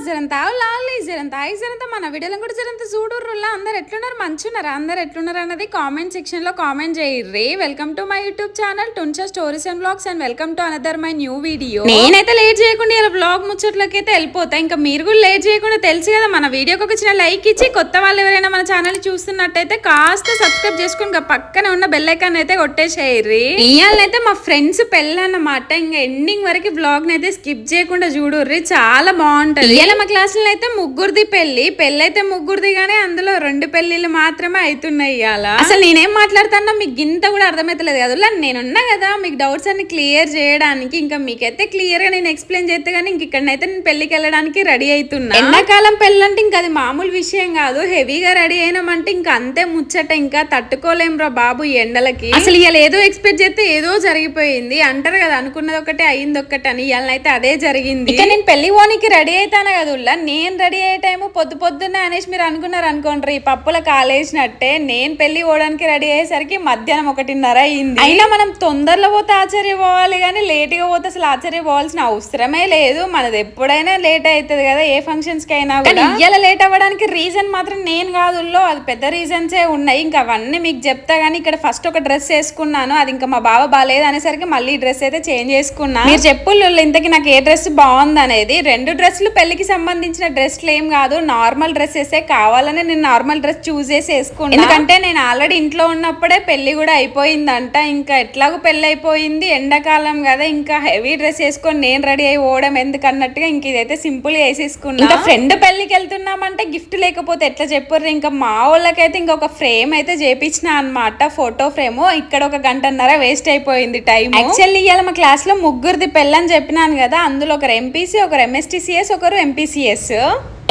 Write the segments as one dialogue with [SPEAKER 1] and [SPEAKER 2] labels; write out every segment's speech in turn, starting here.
[SPEAKER 1] జరంత లాలి జరంత ఐ జరంత మన వీడియోలను కూడా జరంత చూడుర్రులా అందరు ఎట్లున్నారు మంచున్నారా అందరు ఎట్లున్నారు అన్నది కామెంట్ సెక్షన్ లో కామెంట్ చేయర్రి. Welcome to my YouTube channel టుంచా stories and blogs and welcome to another my new video. నేనైతే లేట్ చేయకుండా ఇలా బ్లాగ్ ముచ్చట్లకి అయితే వెళ్ళిపోతా. ఇంకా మీరు కూడా లేట్ చేయకుండా తెలుసు కదా మన వీడియోకి ఒక చిన్న లైక్ ఇచ్చి కొత్త వాళ్ళు ఎవరైనా మన ఛానల్ చూస్తున్నట్టయితే కాస్త సబ్స్క్రైబ్ చేసుకుని పక్కనే ఉన్న బెల్ ఐకాన్ అయితే కొట్టేసేయర్రి. ఇయాలనైతే మా ఫ్రెండ్స్ పెళ్ళి అన్నమాట. ఇంకా ఎండింగ్ వరకు బ్లాగ్ అయితే స్కిప్ చేయకుండా చూడుర్రి, చాలా బాగుంటది. ఇలా మా క్లాసులో అయితే ముగ్గురిది పెళ్లి అయితే ముగ్గురిది గానీ అందులో 2 పెళ్లిళ్ళు మాత్రమే అవుతున్నాయి. ఇవాళ అసలు నేనేం మాట్లాడుతున్నా మీకు ఇంత కూడా అర్థమైతలేదు కదా. నేనున్నా కదా మీకు డౌట్స్ అన్ని క్లియర్ చేయడానికి. ఇంకా మీకైతే క్లియర్ గా నేను ఎక్స్ప్లెయిన్ చేస్తే గానీ ఇంక ఇక్కడనైతే నేను పెళ్లికి వెళ్ళడానికి రెడీ అవుతున్నా. ఎండాకాలం పెళ్ళంటే ఇంకా అది మామూలు విషయం కాదు. హెవీగా రెడీ అయినామంటే ఇంకా అంతే ముచ్చట, ఇంకా తట్టుకోలేం రా బాబు ఈ ఎండలకి. అసలు ఇవాళ ఏదో ఎక్స్పెక్ట్ చేస్తే ఏదో జరిగిపోయింది అంటారు కదా, అనుకున్నది ఒకటే అయింది ఒక్కటి అని. ఇవాళ అయితే అదే జరిగింది. ఇక నేను పెళ్లి ఓనికి రెడీ అవుతాను కదా, నేను రెడీ అయ్యే టైము పొద్దున్నే అనేసి మీరు అనుకున్నారు అనుకోండి ఈ పప్పుల కాలేసినట్టే. నేను పెళ్లి పోవడానికి రెడీ అయ్యేసరికి మధ్యాహ్నం 1:30 అయింది. అయినా మనం తొందరలో పోతే ఆశ్చర్యపోవాలి కానీ లేట్ గా పోతే అసలు ఆశ్చర్యపోవాల్సిన అవసరమే లేదు. మనది ఎప్పుడైనా లేట్ అవుతుంది కదా ఏ ఫంక్షన్స్ కి అయినా. ఇవాళ లేట్ అవ్వడానికి రీజన్ మాత్రం నేను కాదు, అది పెద్ద రీజన్సే ఉన్నాయి. ఇంకా అవన్నీ మీకు చెప్తా గానీ ఇక్కడ ఫస్ట్ ఒక డ్రెస్ వేసుకున్నాను, అది ఇంకా మా బావ బాగాలేదు అనేసరికి మళ్ళీ డ్రెస్ అయితే చేంజ్ చేసుకున్నా. మీరు చెప్పులు ఇంతకి నాకు ఏ డ్రెస్ బాగుంది అనేది. 2 డ్రెస్సులు పెళ్లికి సంబంధించిన డ్రెస్లు ఏం కాదు, నార్మల్ డ్రెస్సెసే. కావాలని నేను నార్మల్ డ్రెస్ చూస్ చేసి వేసుకున్నా, ఎందుకంటే నేను ఆల్రెడీ ఇంట్లో ఉన్నప్పుడే పెళ్లి కూడా అయిపోయిందంట. ఇంకా ఎట్లాగో పెళ్లి అయిపోయింది, ఎండాకాలం కదా, ఇంకా హెవీ డ్రెస్ వేసుకొని నేను రెడీ అయి పోవడం ఎందుకన్నట్టుగా ఇంక ఇదైతే సింపుల్ గా వేసేసుకున్నా. ఇంకా ఫ్రెండ్ పెళ్లికి వెళ్తున్నామంటే గిఫ్ట్ లేకపోతే ఎట్లా చెప్పారు. ఇంకా మా వాళ్ళకైతే ఇంకొక ఫ్రేమ్ అయితే చేపించిన అనమాట, ఫోటో ఫ్రేమ్. ఇక్కడ 1 గంటన్నర వేస్ట్ అయిపోయింది టైం. యాక్చువల్లీ ఇవాళ మా క్లాస్ లో ముగ్గురిది పెళ్ళని చెప్పినాను కదా, అందులో ఒకరు ఎంపీసీ, ఒకరు ఎంఎస్టీసీఎస్, ఒకరు ఎంపీసీఎస్.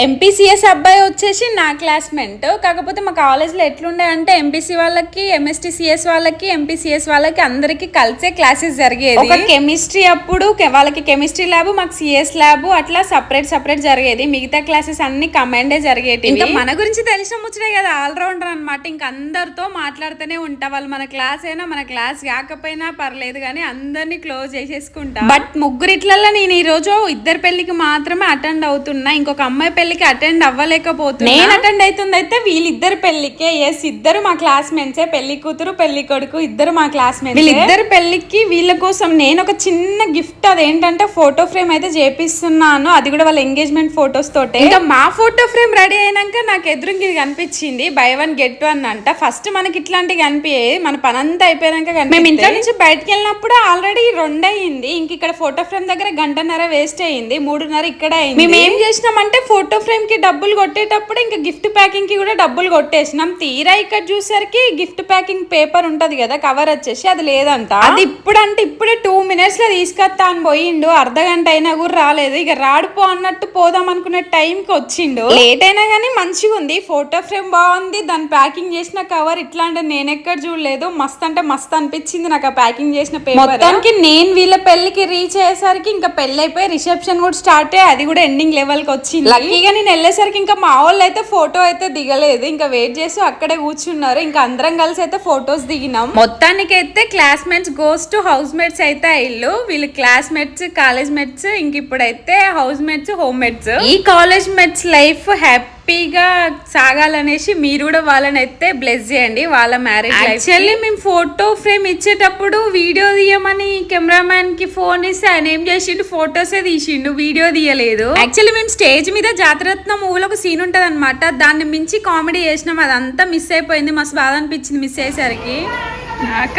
[SPEAKER 1] ఎంపీసీఎస్ అబ్బాయి వచ్చేసి నా క్లాస్మేట్. కాకపోతే మా కాలేజ్లో ఎట్లుండే అంటే ఎంపీసీ వాళ్ళకి, ఎంఎస్టీసీఎస్ వాళ్ళకి, ఎంపీసీఎస్ వాళ్ళకి అందరికి కలిసే క్లాసెస్ జరిగేది. ఒక కెమిస్ట్రీ అప్పుడు వాళ్ళకి కెమిస్ట్రీ ల్యాబ్, మాకు సిఎస్ ల్యాబ్, అట్లా సపరేట్ జరిగేది. మిగతా క్లాసెస్ అన్ని కమాండే జరిగేది. ఇంకా మన గురించి తెలిసిన ముచ్చటే కదా, ఆల్రౌండర్ అనమాట. ఇంకా అందరితో మాట్లాడుతూనే ఉంటా. వాళ్ళు మన క్లాస్ అయినా మన క్లాస్ కాకపోయినా పర్లేదు కానీ అందరినీ క్లోజ్ చేసేసుకుంటా. బట్ ముగ్గురిట్లలో నేను ఈ రోజు 2 పెళ్లికి మాత్రమే అటెండ్ అవుతున్నా. ఇంకొక అమ్మాయి పెళ్లికి అటెండ్ అవ్వలేకపోతున్నా. నేను అటెండ్ అవుతుంది అయితే వీళ్ళిద్దరు పెళ్లికే. ఎస్, ఇద్దరు మా క్లాస్మేట్సే. పెళ్లి కూతురు పెళ్లి కొడుకు ఇద్దరు మా క్లాస్మేట్స్. వీళ్ళిద్దరు పెళ్లికి వీళ్ళ కోసం నేను ఒక చిన్న గిఫ్ట్, అదేంటంటే ఫోటో ఫ్రేమ్ అయితే చేపిస్తున్నాను. అది కూడా వాళ్ళ ఎంగేజ్మెంట్ ఫొటోస్ తోటే. ఇంకా మా ఫోటో ఫ్రేమ్ రెడీ అయినాక నాకు ఎదురుగా ఇది కనిపించింది, buy 1 get 1 అంట. ఫస్ట్ మనకి ఇట్లాంటివి కనిపించేది, మన పనంతా అయిపోయాక. మేము ఇంట్లో నుంచి బయటకు వెళ్ళినప్పుడు ఆల్రెడీ 2 అయింది. ఇంక ఇక్కడ ఫోటో ఫ్రేమ్ దగ్గర 1.5 గంట వేస్ట్ అయింది, 3:30 ఇక్కడ అయింది. మేము ఏం చేసినామంటే ఫోటో ఫ్రేమ్ కి డబ్బులు కొట్టేటప్పుడు ఇంకా గిఫ్ట్ ప్యాకింగ్ కి కూడా డబ్బులు కొట్టేసినాం. తీరా ఇక్కడ చూసరికి గిఫ్ట్ ప్యాకింగ్ పేపర్ ఉంటది కదా, కవర్ వచ్చేసి అది లేదంట. అది ఇప్పుడే 2 minutes లో తీసుకొస్తా అని పోయిండు. అర్ధగంట అయినా కూడా రాలేదు. ఇక రాడుపో అన్నట్టు పోదాం అనుకునే టైం కి వచ్చిండు. లేట్ అయినా గానీ మంచిగా ఉంది, ఫోటో ఫ్రేమ్ బాగుంది, దాని ప్యాకింగ్ చేసిన కవర్ ఇట్లాంటి నేను ఎక్కడ చూడలేదు. మస్త్ అంటే మస్త్ అనిపించింది నాకు ఆ ప్యాకింగ్ చేసిన పేపర్. మొత్తానికి నేను వీళ్ళ పెళ్లికి రీచ్ అయ్యేసరికి ఇంకా పెళ్లి అయిపోయి రిసెప్షన్ కూడా స్టార్ట్ అయ్యి అది కూడా ఎండింగ్ లెవెల్ కి వచ్చింది. లక్కీగా నేను వెళ్ళేసరికి ఇంకా మా వాళ్ళు అయితే ఫోటో అయితే దిగలేదు, ఇంకా వెయిట్ చేసి అక్కడే కూర్చున్నారు. ఇంకా అందరం కలిసి అయితే ఫొటోస్ దిగినాం. మొత్తానికి అయితే classmates goes to house mates అయితే ఇల్లు. వీళ్ళు క్లాస్మేట్స్, కాలేజ్ మేట్స్, ఇంక ఇప్పుడైతే హౌస్ మేట్స్, హోమ్ మేట్స్. ఈ కాలేజ్ మేట్స్ లైఫ్ హ్యాపీగా సాగాలనేసి మీరు కూడా వాళ్ళని అయితే బ్లెస్ చేయండి వాళ్ళ మ్యారేజ్. యాక్చువల్లీ మేము ఫోటో ఫ్రేమ్ ఇచ్చేటప్పుడు వీడియో తీయమని కెమెరామ్యాన్ కి ఫోన్ ఇస్తే ఆయన ఏం చేసిండు, ఫొటోసే తీసిండు, వీడియో తీయలేదు. యాక్చువల్లీ మేము స్టేజ్ మీద జాతరత్న మూవీలో ఒక సీన్ ఉంటది అనమాట, దాన్ని మించి కామెడీ చేసినాం. అదంతా మిస్ అయిపోయింది, మస్తు బాధ అనిపించింది మిస్ అయ్యేసరికి.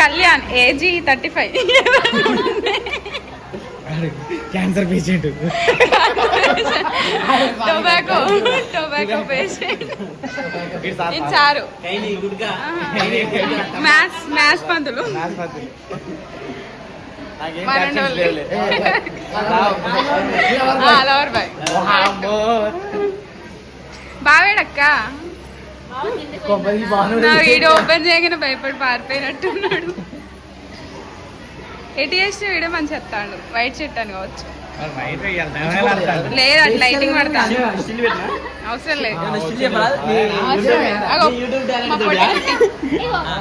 [SPEAKER 1] Kalyan age 35,
[SPEAKER 2] cancer patient,
[SPEAKER 1] tobacco patient, ఇచ్చారు మ్యాథ్స్ పంతులు, బావేడక్క నా వీడియో ఓపెన్ చేయగానే భయపడి పారిపోయినట్టున్నాడు. ఎటు చేసిన వీడియో మంచి చెప్తాడు, వైట్ షర్ట్ అని కావచ్చు. లేదు అట్లా లైటింగ్ పడతాను, అవసరం లేదు.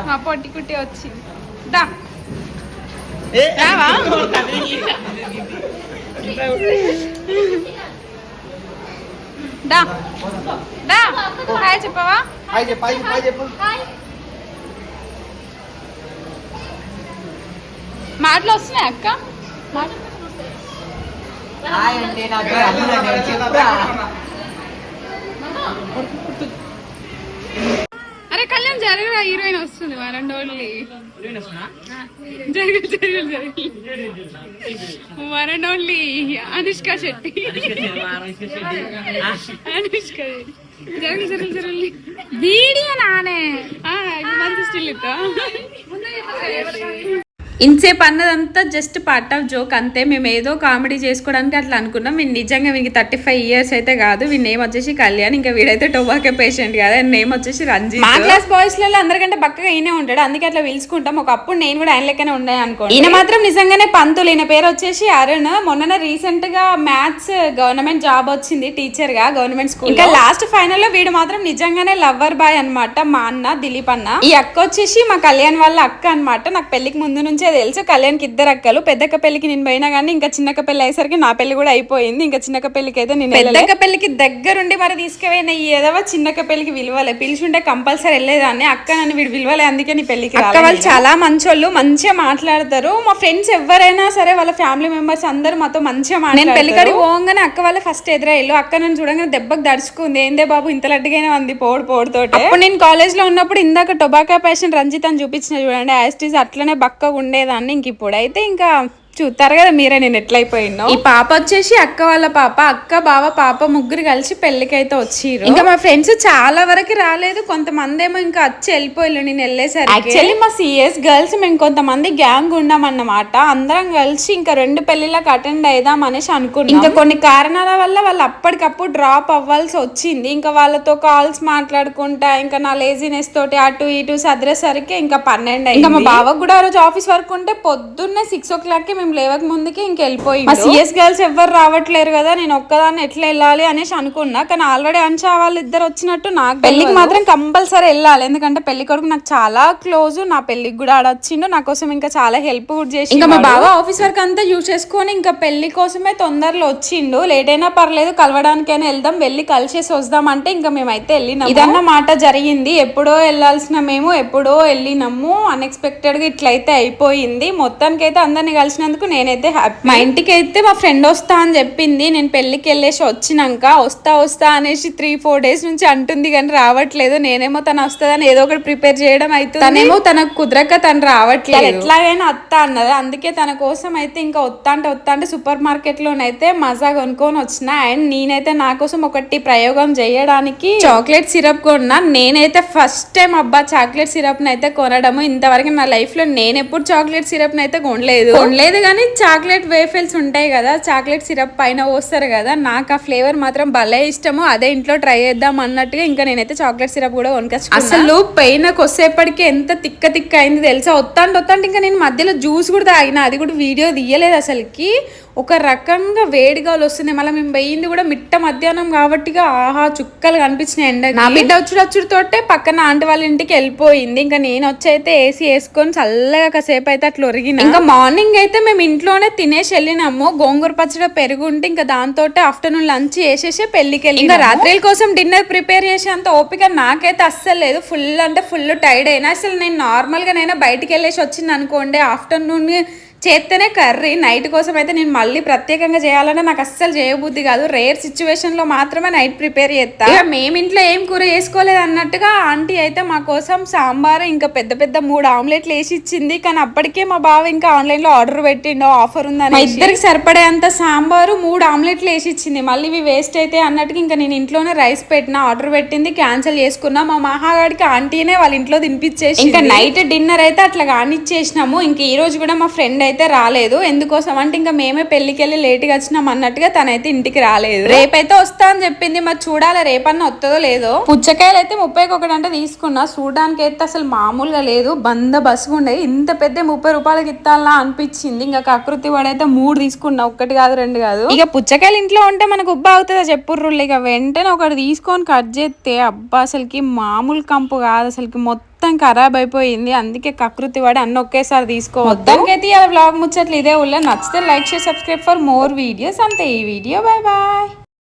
[SPEAKER 1] మా పొట్టి కుట్టి వచ్చింది, దా దా దా హాయ్ చెప్పవా మాటలు వస్తున్నాయి అక్క అరే కళ్యాణ్ జరగరా హీరోయిన్ వస్తుంది one only one and only Anushka Shetty Anushka జరగలి వీడియో నానే మంచి స్టిల్ ఇస్తా ఇంతసేపు అన్నదంతా జస్ట్ పార్ట్ ఆఫ్ జోక్ అంతే. మేము ఏదో కామెడీ చేసుకోవడానికి అట్లా అనుకున్నాం. వీళ్ళు నిజంగా వీనికి 35 years అయితే కాదు. వీడి నేమ్ వచ్చేసి కళ్యాణ్, ఇంకా వీడైతే టొబాకో పేషెంట్ కదా, నేమ్ వచ్చేసి రంజిత్. మా క్లాస్ బాయ్స్ లలో అందరికంటే బక్కగా ఈయనే ఉంటాడు, అందుకే అట్లా పిలుచుకుంటాం. ఒకప్పుడు నేను కూడా ఆయన లెక్కనే ఉండే అనుకో. ఈయన మాత్రం నిజంగానే పంతులు. ఈయన పేరు వచ్చేసి అరుణ్. మొన్న రీసెంట్ గా మ్యాథ్స్ గవర్నమెంట్ జాబ్ వచ్చింది టీచర్ గా గవర్నమెంట్ స్కూల్. ఇంకా లాస్ట్ ఫైనల్ లో వీడు మాత్రం నిజంగానే లవ్వర్ బాయ్ అనమాట. మా అన్న దిలీప్ అన్న. ఈ అక్క వచ్చేసి మా కళ్యాణ్ వాళ్ళ అక్క అనమాట. నాకు పెళ్లికి ముందు నుంచే తెలుసు. కళ్యాణ్కి 2 అక్కలు. పెద్దక్క పెళ్లికి నేను పోయినా కానీ ఇంకా చిన్నక్క పెళ్లి అయ్యేసరికి నా పెళ్లి కూడా అయిపోయింది. ఇంకా చిన్నక్క పెళ్లికి అయితే నేను పెద్దక్క పెళ్లికి దగ్గరుండి మరి తీసుకుపోయిన ఏదవా చిన్నక్క పెళ్లికి విలువలే. పిలిచుంటే కంపల్సరీ వెళ్ళేదాన్ని. అక్క నన్ను వీడు విలువలే, అందుకే నీ పెళ్లికి. అక్క వాళ్ళు చాలా మంచోళ్ళు, మంచిగా మాట్లాడతారు. మా ఫ్రెండ్స్ ఎవరైనా సరే వాళ్ళ ఫ్యామిలీ మెంబర్స్ అందరూ మాతో మంచిగా మాట్లాడతారు. నేను పెళ్లికాడి పోగానే అక్క వాళ్ళ ఫస్ట్ ఎదురయ్యారు. అక్క నన్ను చూడగానే దెబ్బకు దడుచుకుంది. ఏందే బాబు ఇంత లడ్డుగానే ఉంది పోడుతో. అప్పుడు నేను కాలేజ్ లో ఉన్నప్పుడు ఇందాక టొబాకో పేషెంట్ రంజిత్ అని చూపించిన చూడండి, యాస్టీస్ అట్లనే బక్కగా ఉండేదాన్ని. ఇంక ఇప్పుడైతే ఇంకా చూస్తారు కదా మీరే నేను ఎట్లయిపోయినా. ఈ పాప వచ్చేసి అక్క వాళ్ళ పాప. అక్క బావ పాప ముగ్గురు కలిసి పెళ్లికైతే వచ్చిర్రు. ఇంకా మా ఫ్రెండ్స్ చాలా వరకు రాలేదు, కొంతమంది ఏమో ఇంకా వచ్చి వెళ్ళిపోయారు నేను వెళ్ళేసరికి. యాక్చువల్లీ మా సిఎస్ గర్ల్స్ మేము కొంతమంది గ్యాంగ్ ఉన్నామన్నమాట. అందరం కలిసి ఇంకా 2 పెళ్లిళ్ళకి అటెండ్ అయిదాం అనేసి అనుకున్నాం. ఇంకా కొన్ని కారణాల వల్ల వాళ్ళు అప్పటికప్పుడు డ్రాప్ అవ్వాల్సి వచ్చింది. ఇంకా వాళ్ళతో కాల్స్ మాట్లాడుకుంటా ఇంకా నా లేజినెస్ తోటి అటు ఇటు సదిరేసరికి ఇంకా 12 అయింది. ఇంకా మా బావకు కూడా ఆ రోజు ఆఫీస్ వర్క్ ఉంటే పొద్దున్నే 6 o'clock మేము లేవక ముందుకి ఇంకెళ్ళిపోయింది. మా సిఎస్ గర్ల్స్ ఎవ్వరు రావట్లేరు కదా, నేను ఒక్కదాన్ని ఎట్లా వెళ్ళాలి అనేసి అనుకున్నా. కానీ ఆల్రెడీ అంచా వాళ్ళు 2 వచ్చినట్టు నాకు పెళ్లికి మాత్రం కంపల్సరీ వెళ్ళాలి. ఎందుకంటే పెళ్లి కొరకు నాకు చాలా క్లోజ్. నా పెళ్లికి కూడా ఆడొచ్చిండు, నా కోసం ఇంకా చాలా హెల్ప్ కూడా చేసి. ఇంకా మా బావ ఆఫీస్ వర్క్ అంతా యూజ్ చేసుకొని ఇంకా పెళ్లి కోసమే తొందరలో వచ్చిండు. లేట్ అయినా పర్లేదు కలవడానికైనా వెళ్దాం, వెళ్ళి కలిసేసి వద్దాం అంటే ఇంకా మేమైతే వెళ్ళినాము. ఇదన్న మాట జరిగింది. ఎప్పుడో వెళ్ళాల్సిన మేము ఎప్పుడో వెళ్ళినాము. అన్ఎక్స్పెక్టెడ్ గా ఇట్లయితే అయిపోయింది. మొత్తానికైతే అందరిని కలిసినందుకు నేనైతే హ్యాపీ. మా ఇంటికి అయితే మా ఫ్రెండ్ వస్తా అని చెప్పింది. నేను పెళ్లికి వెళ్ళేసి వచ్చినాక వస్తా అనేసి 3-4 days నుంచి అంటుంది కానీ రావట్లేదు. నేనేమో తను వస్తుందని ఏదో ఒకటి ప్రిపేర్ చేయడం అవుతుంది, తనేమో తనకు కుదరక తను రావట్లేదు. ఎట్లాగైనా వస్తా అన్నది, అందుకే తన కోసం అయితే ఇంకా వస్తా అంటే సూపర్ మార్కెట్ లోనైతే మజా కొనుక్కొని వచ్చిన. అండ్ నేనైతే నా కోసం ఒకటి ప్రయోగం చేయడానికి చాక్లెట్ సిరప్ కొన్నా. నేనైతే ఫస్ట్ టైం అబ్బా చాక్లెట్ సిరప్ నైతే కొనడము. ఇంతవరకు నా లైఫ్ లో నేను ఎప్పుడు చాక్లెట్ సిరప్ నైతే కొనలేదు కానీ చాక్లెట్ వేఫెల్స్ ఉంటాయి కదా, చాక్లెట్ సిరప్ పైన పోస్తారు కదా, నాకు ఆ ఫ్లేవర్ మాత్రం భలే ఇష్టము. అదే ఇంట్లో ట్రై చేద్దాం అన్నట్టుగా ఇంకా నేనైతే చాక్లెట్ సిరప్ కూడా కొనుకొచ్చుకున్నా. అసలు పైన కొద్దిసేపటికి ఎంత తిక్క అయింది తెలుసా. వస్తాంటే ఇంకా నేను మధ్యలో జ్యూస్ కూడా తాగిన, అది కూడా వీడియో తీయలేదు. అసలుకి ఒక రకంగా వేడిగాలు వస్తుంది. మళ్ళీ మేము పోయింది కూడా మిట్ట మధ్యాహ్నం కాబట్టి ఆహా చుక్కలు కనిపించినాయి ఎండ. నా బిడ్డ వచ్చుడుతోటే పక్కన ఆంటీ వాళ్ళ ఇంటికి వెళ్ళిపోయింది. ఇంకా నేను వచ్చి అయితే ఏసీ వేసుకొని చల్లగా కాసేపు అయితే అట్లా ఒరిగిన. ఇంకా మార్నింగ్ అయితే మేము ఇంట్లోనే తినేసి వెళ్ళినాము. గోంగూర పచ్చడి పెరుగుంటే ఇంకా దాంతో ఆఫ్టర్నూన్ లంచ్ చేసేసి పెళ్లికి వెళ్ళి ఇంకా రాత్రి కోసం డిన్నర్ ప్రిపేర్ చేసేంత ఓపిక నాకైతే అస్సలు లేదు. ఫుల్ అంటే ఫుల్ టైర్డ్ అయినా. అసలు నేను నార్మల్ గా నైనా బయటికి వెళ్ళేసి వచ్చింది అనుకోండి, ఆఫ్టర్నూన్ చేస్తేనే కర్రీ. నైట్ కోసం అయితే నేను మళ్ళీ ప్రత్యేకంగా చేయాలన్నా నాకు అస్సలు చేయబుద్ధి కాదు. రేర్ సిచ్యువేషన్ లో మాత్రమే నైట్ ప్రిపేర్ చేస్తా. ఇక మేము ఇంట్లో ఏం కూర చేసుకోలేదు అన్నట్టుగా ఆంటీ అయితే మా కోసం సాంబార్ ఇంకా పెద్ద 3 ఆమ్లెట్లు వేసి ఇచ్చింది. కానీ అప్పటికే మా బావ ఇంకా ఆన్లైన్ లో ఆర్డర్ పెట్టిండో ఆఫర్ ఉందని. ఇద్దరికి సరిపడే అంత సాంబారు 3 ఆమ్లెట్లు వేసి ఇచ్చింది. మళ్ళీ ఇవి వేస్ట్ అయితే అన్నట్టుగా ఇంకా నేను ఇంట్లోనే రైస్ పెట్టిన. ఆర్డర్ పెట్టింది, క్యాన్సిల్ చేసుకున్నా. మా మహాగాడికి ఆంటీనే వాళ్ళ ఇంట్లో తినిపించేసి ఇంకా నైట్ డిన్నర్ అయితే అట్లా కానిచ్చేసినాము. ఇంక ఈ రోజు కూడా మా ఫ్రెండ్ అయితే రాలేదు. ఎందుకోసం అంటే ఇంకా మేమే పెళ్లికి వెళ్ళి లేట్గా వచ్చినాం అన్నట్టుగా తనైతే ఇంటికి రాలేదు. రేపైతే వస్తా అని చెప్పింది, మరి చూడాలి రేపన్నా వస్తుందో లేదో. పుచ్చకాయలు అయితే 31 అంటే తీసుకున్నా. చూడడానికి అయితే అసలు మామూలుగా లేదు, బస్సుగా ఉండేది. ఇంత పెద్ద 30 రూపాయలకి ఇత్తాలా అనిపించింది. ఇంకా కకృతి వాడైతే 3 తీసుకున్నా, 1 కాదు 2 కాదు. ఇక పుచ్చకాయలు ఇంట్లో ఉంటే మనకు ఉబ్బా అవుతుందా చెప్పుర్రుళ్ళు. ఇక వెంటనే ఒకటి తీసుకొని కట్ చేస్తే అబ్బా అసలుకి మామూలు కంపు కాదు, అసలుకి మొత్తం ఖరాబ్ అయిపోయింది. అందుకే కకృతి వాడి అన్ని ఒకేసారి తీసుకోవద్దానికైతే ఇలా వ్లాగ్ ముచ్చట్లు ఇదే ఉల్ల. నచ్చితే like share subscribe for more videos. అంతే ఈ వీడియో. Bye bye.